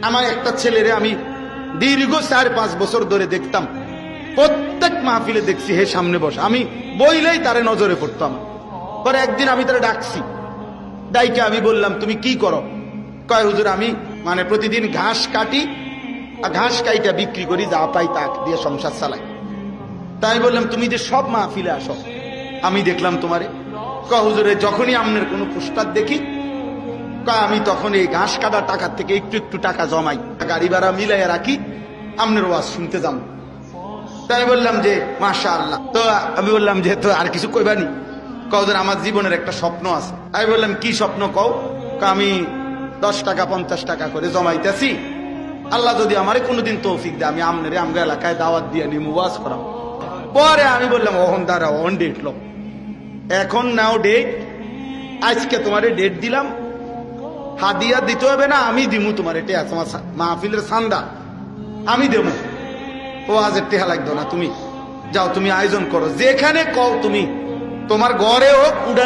আমার একটা ছেলেরে আমি দীর্ঘ 4-5 বছর ধরে দেখতাম, প্রত্যেক মাহফিলে দেখছি হে সামনে বসে, আমি বইলেই তারে নজরে পড়তাম। পরে একদিন আমি তারে ডাকছি, ডাইকে আমি বললাম তুমি কি করো? কয় হুজুর আমি মানে প্রতিদিন ঘাস কাটি, আর ঘাস কাইটা বিক্রি করি, যা পাই তা দিয়ে সংসার চালাই। তাই বললাম তুমি যে সব মাহফিলে আসো, আমি দেখলাম তোমারে। কয় হুজুরে যখনই আপনার কোনো পোস্টার দেখি, আমি তখন এই ঘাস কাটার টাকার থেকে একটু একটু টাকা জমাই, গাড়ি ভাড়া মিলাইয়া রাখি, আপনার ওয়াজ শুনতে যাবো। তাই বললাম যে মাশাআল্লাহ। তো আমি বললাম যে তো আর কিছু কইবানি? কওদের আমার জীবনের একটা স্বপ্ন আছে। আমি বললাম কি স্বপ্ন কও? আমি 10 টাকা 50 টাকা করে জমাইতেছি, আল্লাহ যদি আমারে কোনোদিন তৌফিক দেয় আমি আমনেরে আমগা এলাকায় দাওয়াত দিয়ে নিমু, ওয়াজ করাম। পরে আমি বললাম ওহন দাঁড়া, অন ডেট লো, এখন নাও ডেট, আজকে তোমারে ডেট দিলাম, হাদিয়া দিতে হবে না, আমি দিমু তোমার, এটা তোমার মাহফিলের চান্দা আমি দেবো, ও আজ টেহা লাগতো না, তুমি যাও, তুমি আয়োজন করো, যেখানে কও তুমি, তোমার ঘরে হোক উড়ানে